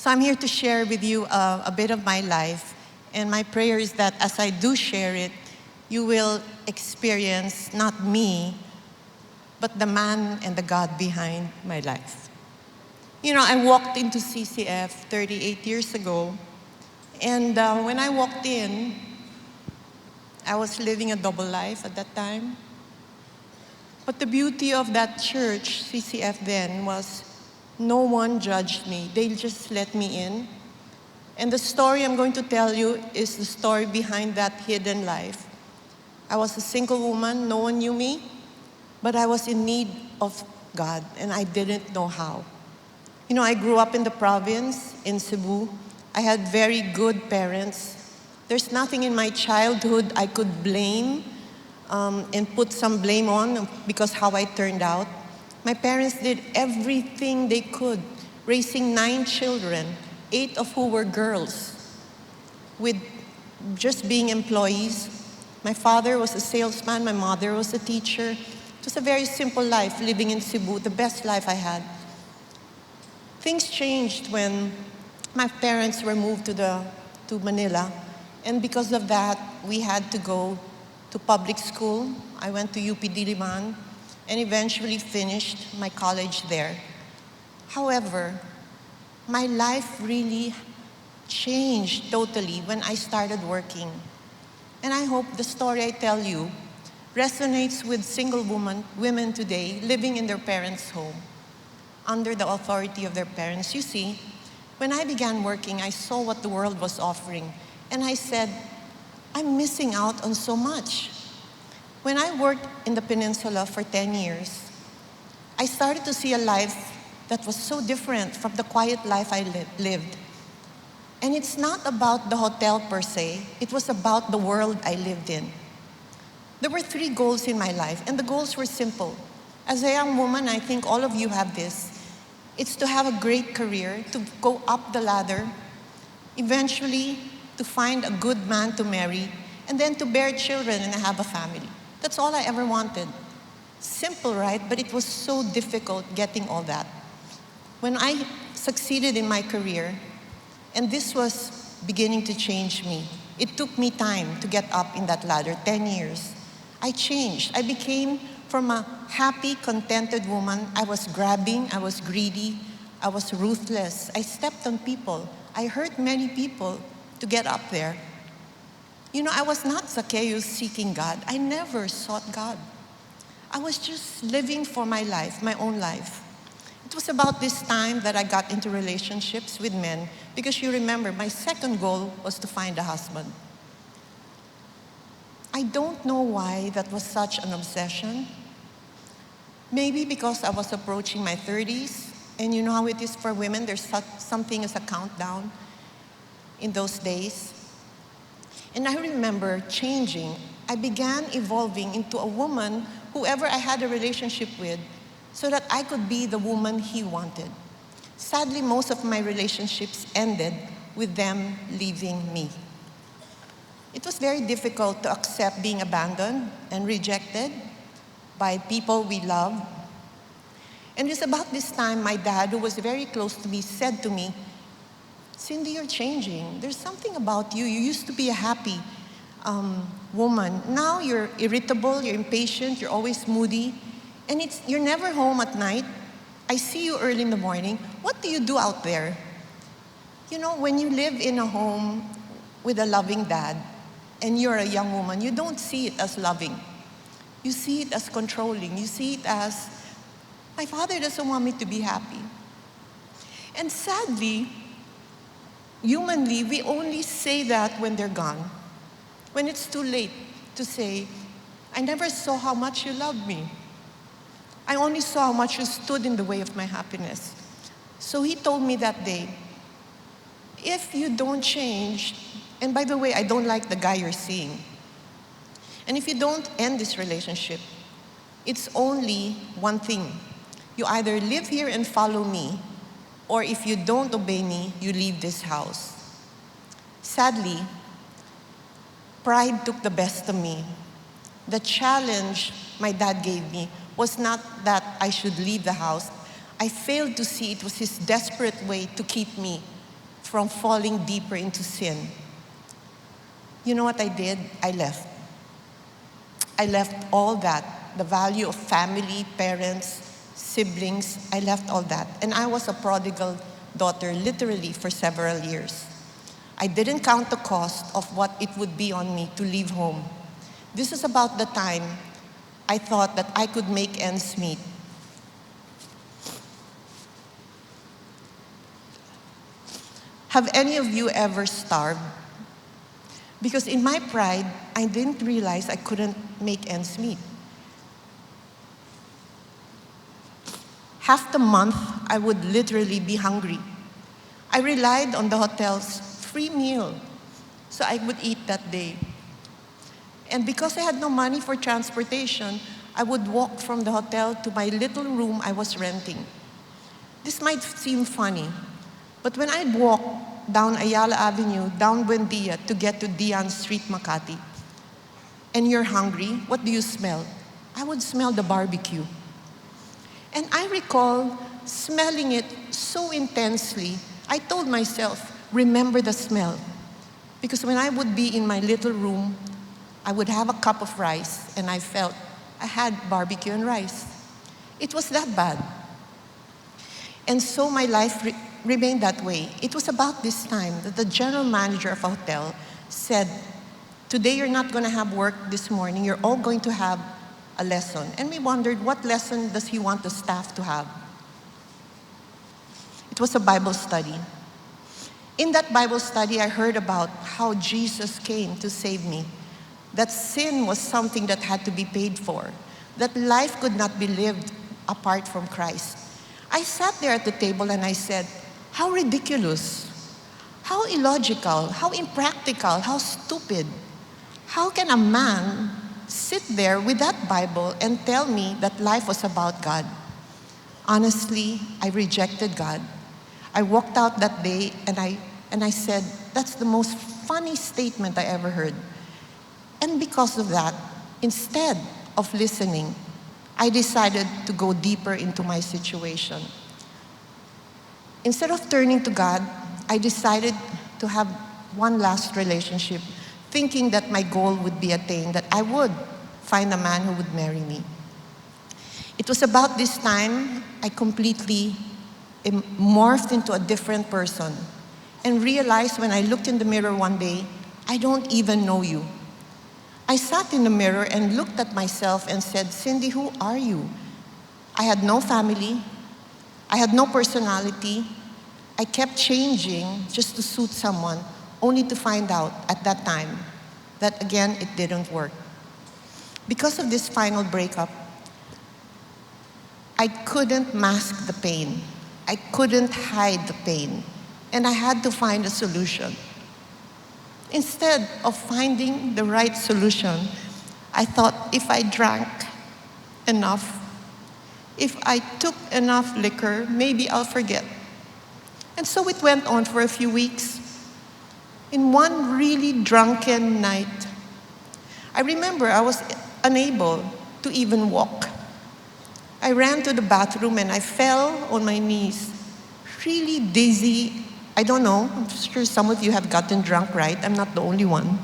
So I'm here to share with you a bit of my life. And my prayer is that as I do share it, you will experience not me, but the man and the God behind my life. You know, I walked into CCF 38 years ago. And when I walked in, I was living a double life at that time. But the beauty of that church, CCF then, was no one judged me. They just let me in. And the story I'm going to tell you is the story behind that hidden life. I was a single woman, no one knew me, but I was in need of God, and I didn't know how. You know, I grew up in the province, in Cebu. I had very good parents. There's nothing in my childhood I could blame and put some blame on because how I turned out. My parents did everything they could, raising 9 children, 8 of who were girls, with just being employees. My father was a salesman, my mother was a teacher. It was a very simple life, living in Cebu, the best life I had. Things changed when my parents were moved to Manila, and because of that, we had to go to public school. I went to UP Diliman and eventually finished my college there. However, my life really changed totally when I started working. And I hope the story I tell you resonates with single women today living in their parents' home, under the authority of their parents. You see, when I began working, I saw what the world was offering, and I said, I'm missing out on so much. When I worked in the peninsula for 10 years, I started to see a life that was so different from the quiet life I lived. And it's not about the hotel per se, it was about the world I lived in. There were 3 goals in my life, and the goals were simple. As a young woman, I think all of you have this. It's to have a great career, to go up the ladder, eventually to find a good man to marry, and then to bear children and have a family. That's all I ever wanted. Simple, right? But it was so difficult getting all that. When I succeeded in my career, and this was beginning to change me, it took me time to get up in that ladder, 10 years. I changed. I became from a happy, contented woman. I was grabbing, I was greedy, I was ruthless. I stepped on people. I hurt many people to get up there. You know, I was not Zacchaeus seeking God. I never sought God. I was just living for my life, my own life. It was about this time that I got into relationships with men, because you remember, my second goal was to find a husband. I don't know why that was such an obsession. Maybe because I was approaching my 30s, and you know how it is for women, there's something as a countdown in those days. And I remember changing. I began evolving into a woman, whoever I had a relationship with, so that I could be the woman he wanted. Sadly, most of my relationships ended with them leaving me. It was very difficult to accept being abandoned and rejected by people we love. And it's about this time my dad, who was very close to me, said to me, Cindy, you're changing. There's something about you. You used to be a happy woman. Now you're irritable, you're impatient, you're always moody, and you're never home at night. I see you early in the morning. What do you do out there? You know, when you live in a home with a loving dad and you're a young woman, you don't see it as loving. You see it as controlling. You see it as, my father doesn't want me to be happy. And sadly, humanly, we only say that when they're gone. When it's too late to say, I never saw how much you loved me. I only saw how much you stood in the way of my happiness. So he told me that day, if you don't change, and by the way, I don't like the guy you're seeing, and if you don't end this relationship, it's only one thing. You either live here and follow me, or if you don't obey me, you leave this house. Sadly, pride took the best of me. The challenge my dad gave me was not that I should leave the house. I failed to see it was his desperate way to keep me from falling deeper into sin. You know what I did? I left. I left all that, the value of family, parents, siblings. I left all that. And I was a prodigal daughter literally for several years. I didn't count the cost of what it would be on me to leave home. This is about the time I thought that I could make ends meet. Have any of you ever starved? Because in my pride, I didn't realize I couldn't make ends meet. Half the month, I would literally be hungry. I relied on the hotel's free meal, so I would eat that day. And because I had no money for transportation, I would walk from the hotel to my little room I was renting. This might seem funny, but when I'd walk down Ayala Avenue, down Buendia to get to Dian Street, Makati, and you're hungry, what do you smell? I would smell the barbecue. And I recall smelling it so intensely, I told myself, remember the smell. Because when I would be in my little room, I would have a cup of rice, and I felt I had barbecue and rice. It was that bad. And so my life remained that way. It was about this time that the general manager of a hotel said, today you're not going to have work this morning, you're all going to have a lesson. And we wondered, what lesson does he want the staff to have? It was a Bible study. In that Bible study, I heard about how Jesus came to save me, that sin was something that had to be paid for, that life could not be lived apart from Christ. I sat there at the table and I said, how ridiculous, how illogical, how impractical, how stupid. How can a man sit there with that Bible and tell me that life was about God? Honestly, I rejected God. I walked out that day and I said, that's the most funny statement I ever heard. And because of that, instead of listening, I decided to go deeper into my situation. Instead of turning to God, I decided to have one last relationship, thinking that my goal would be attained, that I would find a man who would marry me. It was about this time I completely morphed into a different person and realized when I looked in the mirror one day, I don't even know you. I sat in the mirror and looked at myself and said, Cindy, who are you? I had no family. I had no personality. I kept changing just to suit someone, only to find out at that time that, again, it didn't work. Because of this final breakup, I couldn't mask the pain. I couldn't hide the pain. And I had to find a solution. Instead of finding the right solution, I thought if I drank enough, if I took enough liquor, maybe I'll forget. And so it went on for a few weeks. In one really drunken night, I remember I was unable to even walk. I ran to the bathroom and I fell on my knees, really dizzy. I don't know, I'm sure some of you have gotten drunk, right? I'm not the only one.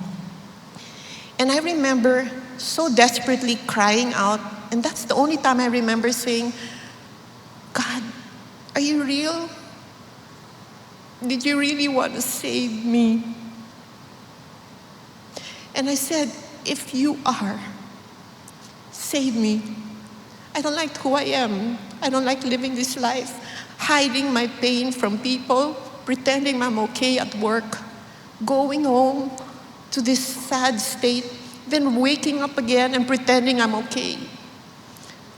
And I remember so desperately crying out, and that's the only time I remember saying, God, are you real? Did you really want to save me? And I said, if you are, save me. I don't like who I am. I don't like living this life, hiding my pain from people, pretending I'm okay at work, going home to this sad state, then waking up again and pretending I'm okay.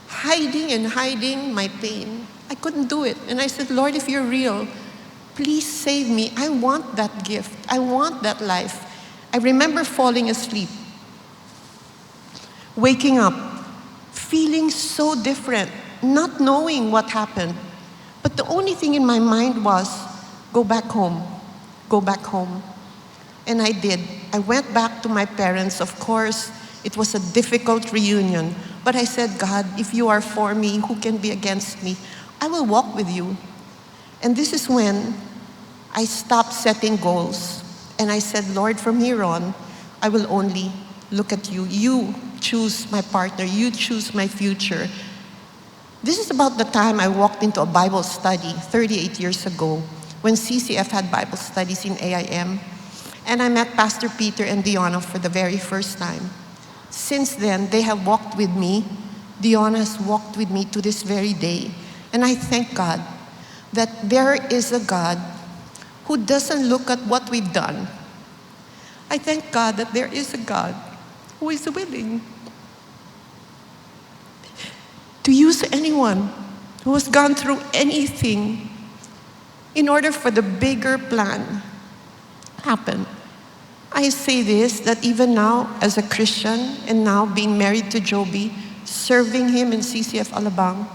Hiding and hiding my pain. I couldn't do it. And I said, Lord, if you're real, please save me. I want that gift. I want that life. I remember falling asleep, waking up, feeling so different, not knowing what happened. But the only thing in my mind was, go back home, go back home. And I did. I went back to my parents. Of course, it was a difficult reunion. But I said, God, if you are for me, who can be against me? I will walk with you. And this is when I stopped setting goals. And I said, Lord, from here on, I will only look at you. You choose my partner. You choose my future. This is about the time I walked into a Bible study 38 years ago when CCF had Bible studies in AIM. And I met Pastor Peter and Diona for the very first time. Since then, they have walked with me. Diona has walked with me to this very day. And I thank God that there is a God who doesn't look at what we've done. I thank God that there is a God who is willing to use anyone who has gone through anything in order for the bigger plan happen. I say this, that even now as a Christian and now being married to Joby, serving him in CCF Alabang,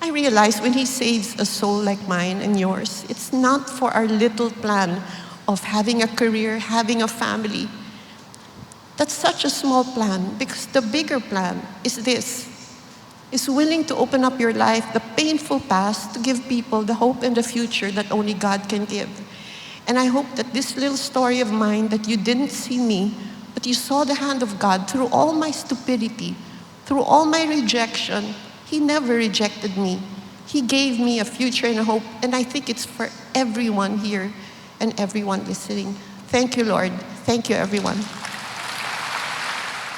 I realize when he saves a soul like mine and yours, it's not for our little plan of having a career, having a family. That's such a small plan, because the bigger plan is this, is willing to open up your life, the painful past, to give people the hope and the future that only God can give. And I hope that this little story of mine, that you didn't see me, but you saw the hand of God through all my stupidity, through all my rejection. He never rejected me. He gave me a future and a hope, and I think it's for everyone here and everyone listening. Thank you, Lord. Thank you, everyone.